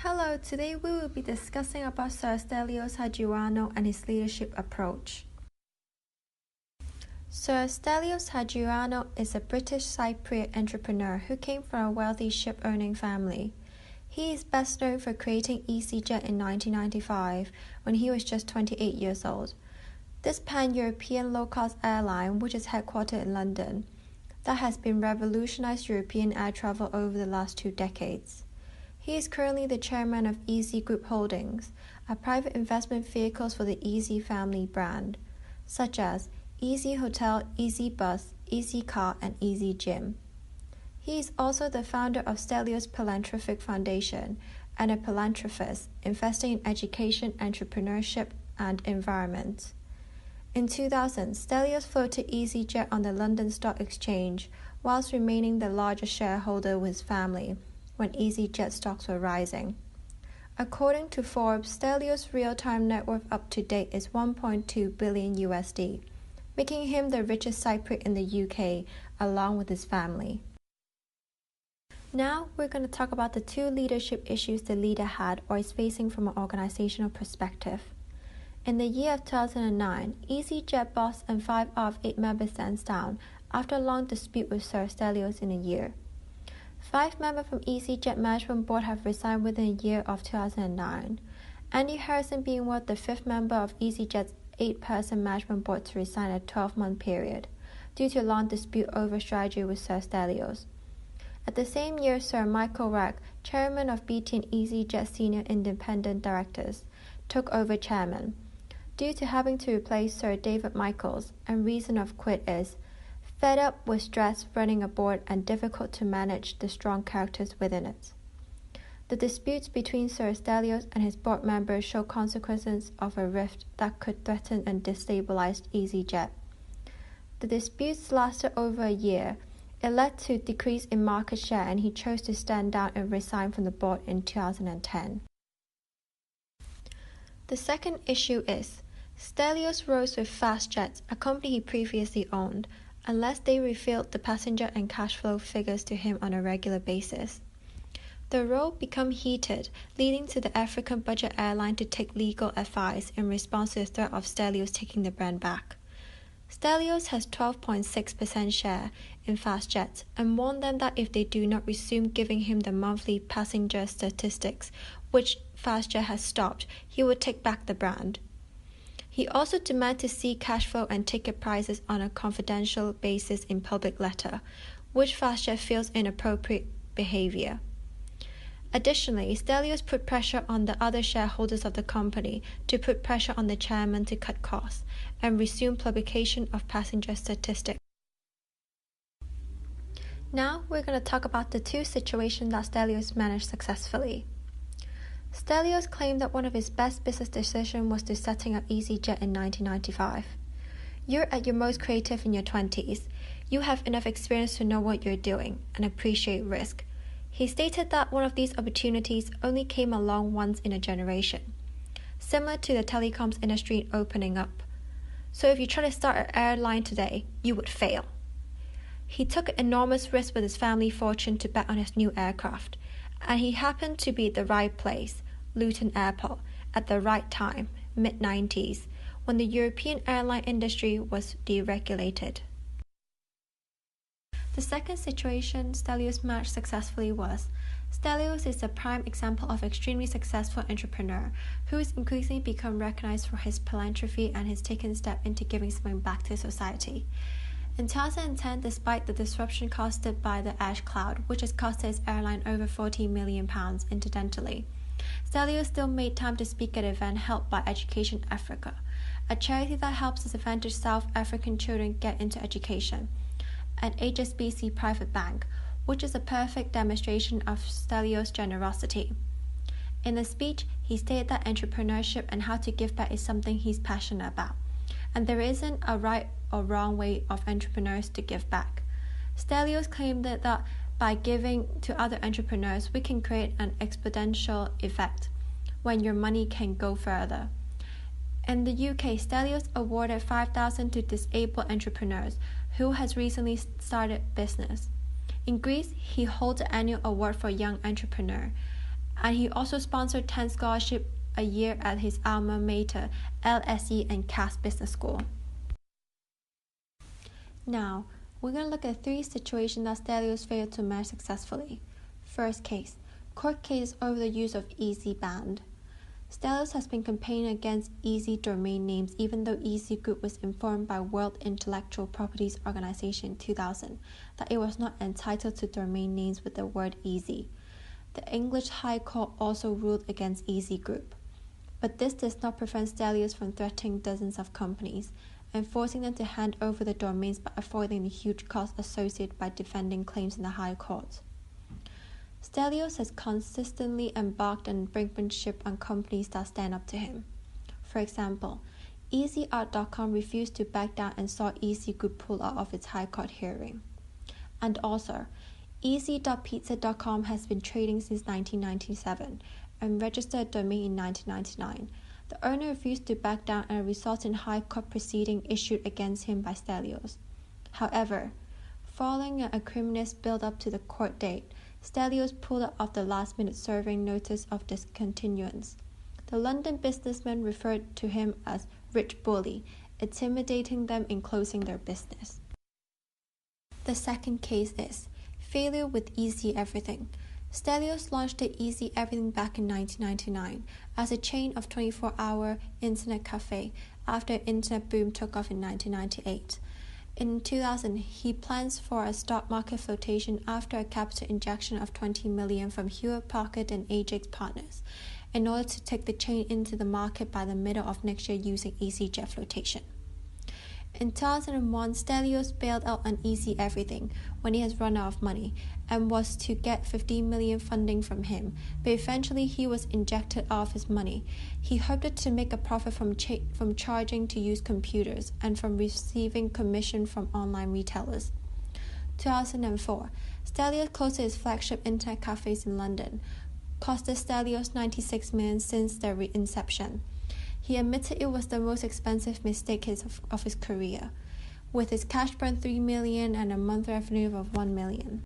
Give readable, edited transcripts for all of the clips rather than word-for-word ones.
Hello, today we will be discussing about Sir Stelios Hajianos and his leadership approach. Sir Stelios Hajianos is a British Cypriot entrepreneur who came from a wealthy ship-owning family. He is best known for creating easyJet in 1995 when he was just 28 years old. This pan-European low-cost airline, which is headquartered in London, that has been revolutionized European air travel over the last 2 decades. He is currently the chairman of Easy Group Holdings, a private investment vehicle for the Easy family brand, such as Easy Hotel, Easy Bus, Easy Car, and Easy Gym. He is also the founder of Stelios Philanthropic Foundation and a philanthropist investing in education, entrepreneurship, and environment. In 2000, Stelios floated easyJet on the London Stock Exchange whilst remaining the largest shareholder with his family when easyJet stocks were rising. According to Forbes, Stelios' real-time net worth up to date is $1.2 billion, making him the richest Cypriot in the UK, along with his family. Now, we're going to talk about the 2 leadership issues the leader had or is facing from an organizational perspective. In the year of 2009, easyJet boss and 5 out of 8 members stands down after a long dispute with Sir Stelios in a year. 5 members from easyJet management board have resigned within a year of 2009, Andy Harrison being one of the 5th member of easyJet's 8-person management board to resign a 12-month period, due to a long dispute over strategy with Sir Stelios. At the same year, Sir Michael Wrack, chairman of BT and easyJet senior independent directors, took over chairman, due to having to replace Sir David Michaels, and reason of quit is fed up with stress running a board and difficult to manage the strong characters within it. The disputes between Sir Stelios and his board members show consequences of a rift that could threaten and destabilize easyJet. The disputes lasted over a year. It led to a decrease in market share, and he chose to stand down and resign from the board in 2010. The second issue is Stelios rose with FastJet, a company he previously owned, unless they revealed the passenger and cash flow figures to him on a regular basis. The row became heated, leading to the African budget airline to take legal advice in response to the threat of Stelios taking the brand back. Stelios has 12.6% share in FastJet and warned them that if they do not resume giving him the monthly passenger statistics, which FastJet has stopped, he would take back the brand. He also demanded to see cash flow and ticket prices on a confidential basis in public letter, which FastJet feels inappropriate behavior. Additionally, Stelios put pressure on the other shareholders of the company to put pressure on the chairman to cut costs and resume publication of passenger statistics. Now we're going to talk about the 2 situations that Stelios managed successfully. Stelios claimed that one of his best business decisions was to setting up easyJet in 1995. You're at your most creative in your 20s. You have enough experience to know what you're doing and appreciate risk. He stated that one of these opportunities only came along once in a generation, similar to the telecoms industry opening up. So if you try to start an airline today, you would fail. He took an enormous risk with his family fortune to bet on his new aircraft, and he happened to be at the right place, Luton Airport, at the right time, mid-90s, when the European airline industry was deregulated. The second situation Stelios managed successfully was Stelios is a prime example of extremely successful entrepreneur who has increasingly become recognized for his philanthropy and has taken step into giving something back to society. In 2010, despite the disruption caused by the ash cloud, which has cost his airline over £40 million incidentally, Stelios still made time to speak at an event held by Education Africa, a charity that helps disadvantaged South African children get into education, and HSBC Private Bank, which is a perfect demonstration of Stelios' generosity. In the speech, he stated that entrepreneurship and how to give back is something he's passionate about, and there isn't a right or wrong way of entrepreneurs to give back. Stelios claimed that by giving to other entrepreneurs, we can create an exponential effect when your money can go further. In the UK, Stelios awarded $5,000 to disabled entrepreneurs who has recently started business. In Greece, he holds an annual award for young entrepreneur, and he also sponsored 10 scholarships a year at his alma mater, LSE and Cass Business School. Now, we're going to look at 3 situations that Stelios failed to manage successfully. First case, court case over the use of Easy banned. Stelios has been campaigning against Easy domain names even though Easy Group was informed by World Intellectual Properties Organization in 2000 that it was not entitled to domain names with the word Easy. The English High Court also ruled against Easy Group. But this does not prevent Stelios from threatening dozens of companies and forcing them to hand over the domains by avoiding the huge costs associated by defending claims in the High Court. Stelios has consistently embarked on brinkmanship on companies that stand up to him. For example, EasyArt.com refused to back down and saw Easy Group pull out of its High Court hearing. And also, Easy.pizza.com has been trading since 1997 and registered a domain in 1999. The owner refused to back down and resulted in High Court proceeding issued against him by Stelios. However, following an acrimonious build-up to the court date, Stelios pulled out of the last-minute serving notice of discontinuance. The London businessman referred to him as rich bully, intimidating them in closing their business. The second case is failure with Easy Everything. Stelios launched the Easy Everything back in 1999 as a chain of 24-hour internet cafe after an internet boom took off in 1998. In 2000, he plans for a stock market flotation after a capital injection of $20 million from Hewlett Packard and Ajax Partners in order to take the chain into the market by the middle of next year using easyJet flotation. In 2001, Stelios bailed out on Easy Everything when he has run out of money and was to get $15 million funding from him, but eventually he was injected out of his money. He hoped to make a profit from charging to use computers and from receiving commission from online retailers. 2004, Stelios closed his flagship internet cafes in London, costed Stelios $96 million since their inception. He admitted it was the most expensive mistake of his career, with his cash burn $3 million and a month revenue of $1 million.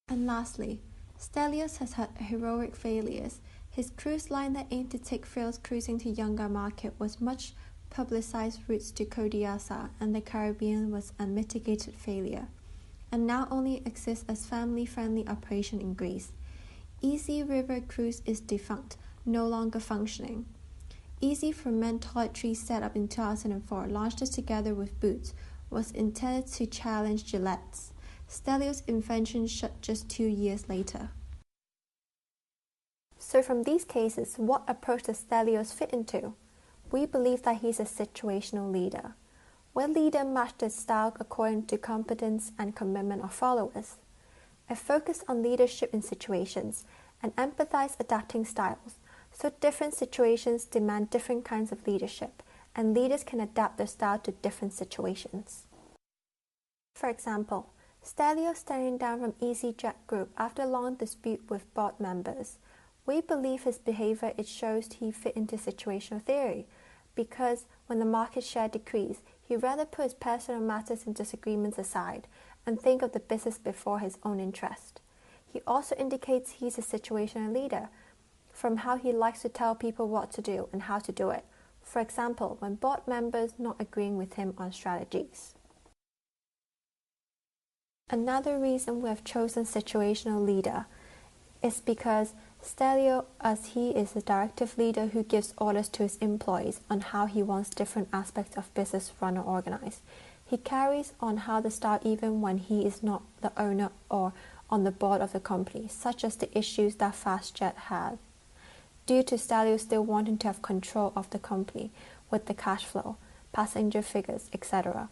And lastly, Stelios has had heroic failures. His cruise line that aimed to take thrills cruising to younger market was much publicized routes to Kodiak and the Caribbean was a mitigated failure, and now only exists as family-friendly operation in Greece. Easy River Cruise is defunct, no longer functioning. Easy for Men toiletries set up in 2004, launched together with Boots, was intended to challenge Gillette's. Stelios' invention shut just 2 years later. So from these cases, what approach does Stelios fit into? We believe that he's a situational leader. Will leader match their style according to competence and commitment of followers? A focus on leadership in situations and empathize adapting styles. So different situations demand different kinds of leadership, and leaders can adapt their style to different situations. For example, Stelios standing down from easyJet Group after a long dispute with board members. We believe his behavior shows he fit into situational theory, because when the market share decreased, he rather put his personal matters and disagreements aside and think of the business before his own interest. He also indicates he's a situational leader, from how he likes to tell people what to do and how to do it. For example, when board members not agreeing with him on strategies. Another reason we have chosen situational leader is because Stelios, as he is a directive leader who gives orders to his employees on how he wants different aspects of business run or organized. He carries on how the style even when he is not the owner or on the board of the company, such as the issues that FastJet had, due to Stelios still wanting to have control of the company with the cash flow, passenger figures, etc.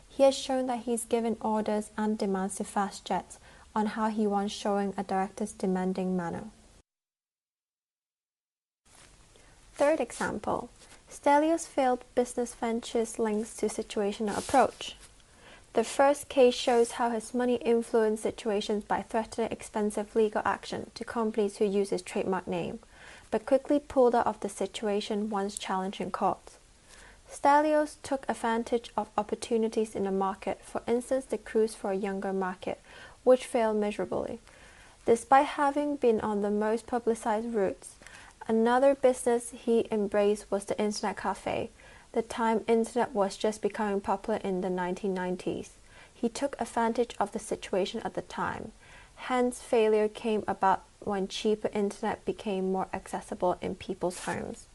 He has shown that he's given orders and demands to FastJet on how he wants showing a director's demanding manner. Third example, Stelios' failed business ventures links to situational approach. The first case shows how his money influenced situations by threatening expensive legal action to companies who use his trademark name, but quickly pulled out of the situation once challenged in court. Stelios took advantage of opportunities in the market, for instance the cruise for a younger market, which failed miserably. Despite having been on the most publicized routes, another business he embraced was the internet cafe. The time internet was just becoming popular in the 1990s. He took advantage of the situation at the time. Hence, failure came about when cheaper internet became more accessible in people's homes.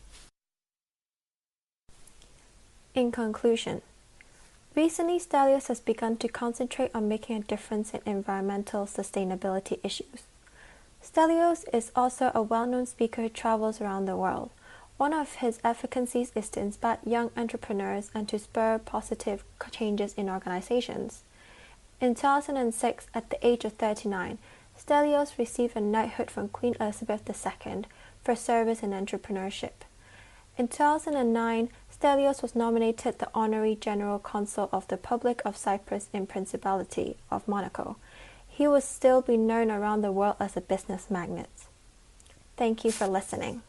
In conclusion, recently Stelios has begun to concentrate on making a difference in environmental sustainability issues. Stelios is also a well-known speaker who travels around the world. One of his advocacies is to inspire young entrepreneurs and to spur positive changes in organizations. In 2006, at the age of 39, Stelios received a knighthood from Queen Elizabeth II for service in entrepreneurship. In 2009, Stelios was nominated the Honorary General Consul of the Republic of Cyprus in Principality of Monaco. He will still be known around the world as a business magnate. Thank you for listening.